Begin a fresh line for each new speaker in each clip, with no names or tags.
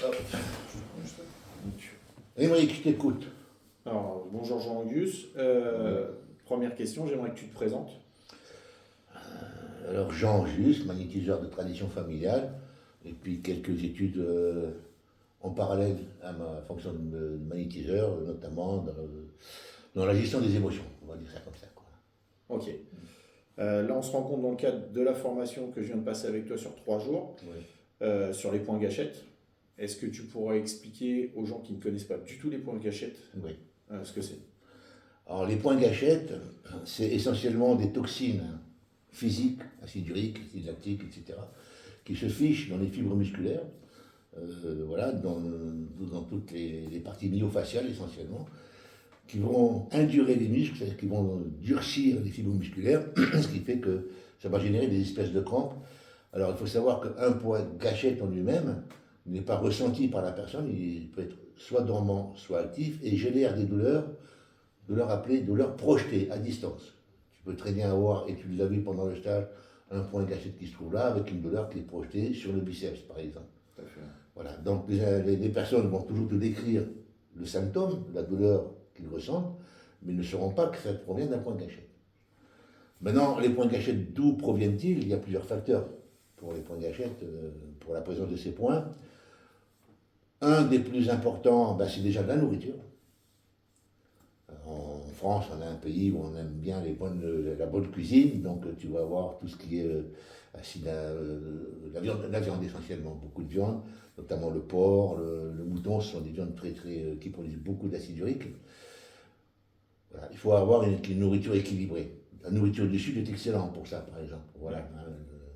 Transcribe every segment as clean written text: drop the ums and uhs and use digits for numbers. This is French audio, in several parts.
Hop. Émeric, je t'écoute.
Alors, bonjour Jean-Angus. Première question, j'aimerais que tu te présentes.
Alors, Jean Juste, magnétiseur de tradition familiale, et puis quelques études en parallèle à ma fonction de magnétiseur, notamment dans la gestion des émotions, on va dire ça comme ça, quoi.
Ok. Là, on se rend compte dans le cadre de la formation que je viens de passer avec toi sur 3 jours,
Oui.
sur les points gâchettes. Est-ce que tu pourrais expliquer aux gens qui ne connaissent pas du tout les points gâchettes
Oui.
ce que c'est?
Alors, les points gâchettes, c'est essentiellement des toxines physiques, acide urique, acide lactique, etc., qui se fichent dans les fibres musculaires, voilà, dans toutes les parties myofaciales essentiellement, qui vont indurer les muscles, c'est-à-dire qui vont durcir les fibres musculaires, ce qui fait que ça va générer des espèces de crampes. Alors il faut savoir qu'un point gâchette en lui-même n'est pas ressenti par la personne, il peut être soit dormant, soit actif, et génère des douleurs appelées douleurs projetées à distance. Tu peux très bien avoir, et tu l'as vu pendant le stage, un point gâchette qui se trouve là, avec une douleur qui est projetée sur le biceps par exemple.
Tout à fait.
Voilà, donc les personnes vont toujours te décrire le symptôme, la douleur qu'ils ressentent, mais ne sauront pas que ça provient d'un point gâchette. Maintenant, les points gâchettes, d'où proviennent-ils? Il y a plusieurs facteurs pour les points gâchettes, pour la présence de ces points. Un des plus importants, c'est déjà de la nourriture. En France, on a un pays où on aime bien la bonne cuisine, donc tu vas avoir tout ce qui est la viande essentiellement, beaucoup de viande, notamment le porc, le mouton, ce sont des viandes qui produisent beaucoup d'acide urique. Voilà. Il faut avoir une nourriture équilibrée. La nourriture du Sud est excellente pour ça, par exemple. Voilà,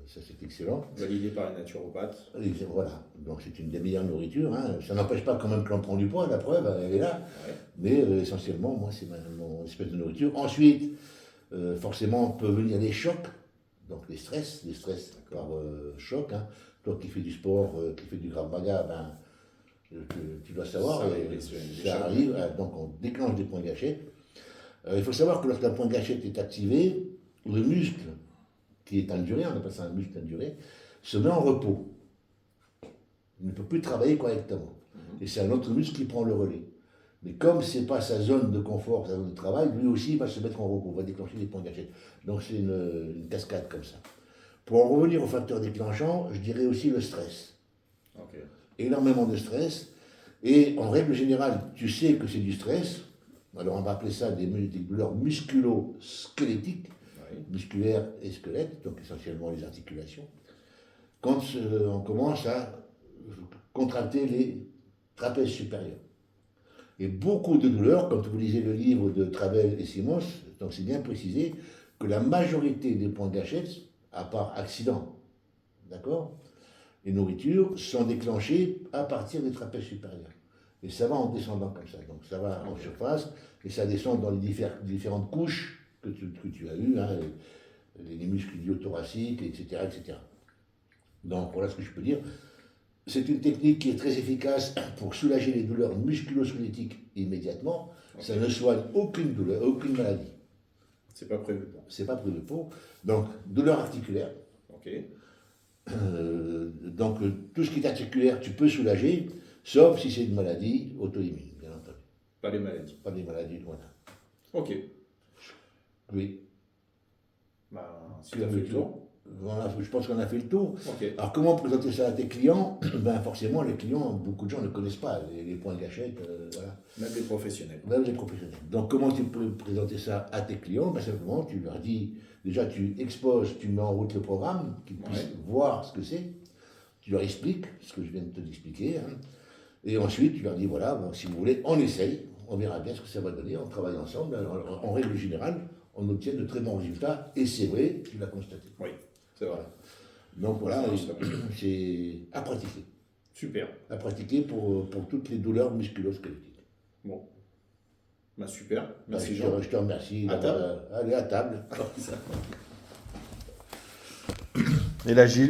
ça c'est excellent.
Validé par les naturopathes.
Voilà, donc c'est une des meilleures nourritures. Ça n'empêche pas quand même que l'on prend du poids, la preuve, elle est là.
Ouais.
Mais essentiellement, moi, c'est mon espèce de nourriture. Ensuite, forcément, peut venir les chocs, donc les stress par choc. Toi qui fais du sport, qui fais du Krav Maga, tu dois savoir, ça arrive, donc on déclenche des points gâchettes. Il faut savoir que lorsqu'un point gâchette est activé, le muscle qui est induré, on appelle ça un muscle induré, se met en repos. Il ne peut plus travailler correctement. Et c'est un autre muscle qui prend le relais. Mais comme ce n'est pas sa zone de confort, sa zone de travail, lui aussi va se mettre en repos, va déclencher des points gâchettes. Donc c'est une cascade comme ça. Pour en revenir au facteur déclenchant, je dirais aussi le stress.
Okay.
Énormément de stress. Et en règle générale, tu sais que c'est du stress. Alors on va appeler ça des douleurs musculo-squelettiques, musculaires et squelettes, donc essentiellement les articulations. Quand on commence à contracter les trapèzes supérieurs. Et beaucoup de douleurs, quand vous lisez le livre de Travel et Simons, donc c'est bien précisé que la majorité des points gâchettes, à part accident, d'accord, et nourriture, sont déclenchés à partir des trapèzes supérieurs. Et ça va en descendant comme ça. Donc ça va en surface et ça descend dans les différentes couches que tu as eues, les muscles iliothoraciques, etc., etc. Donc voilà ce que je peux dire. C'est une technique qui est très efficace pour soulager les douleurs musculo-squelettiques immédiatement. Okay. Ça ne soigne aucune douleur, aucune maladie.
C'est pas prévu pour.
C'est pas prévu pour. Donc, douleur articulaire.
Ok.
Donc, tout ce qui est articulaire, tu peux soulager, sauf si c'est une maladie auto-immune, bien entendu.
Pas les maladies.
Pas des maladies, voilà.
Ok.
Oui.
Si tu as fait le tour.
Voilà, je pense qu'on a fait le tour.
Okay.
Alors, comment présenter ça à tes clients? Forcément, les clients, beaucoup de gens ne connaissent pas les points gâchettes. Voilà.
Même les professionnels.
Même les professionnels. Donc, comment tu peux présenter ça à tes clients? Simplement, tu leur dis, déjà, tu exposes, tu mets en route le programme, qu'ils puissent voir ce que c'est. Tu leur expliques ce que je viens de te expliquer. Et ensuite, tu leur dis, voilà, si vous voulez, on essaye, on verra bien ce que ça va donner, on travaille ensemble. En règle générale, on obtient de très bons résultats. Et c'est vrai, tu l'as constaté.
Oui. C'est vrai.
Donc voilà, c'est à pratiquer.
Super.
À pratiquer pour toutes les douleurs musculo-squelettiques.
Bon. Super. Merci Jean.
Je te remercie.
À table.
Allez, à table.
Et là, Gilles.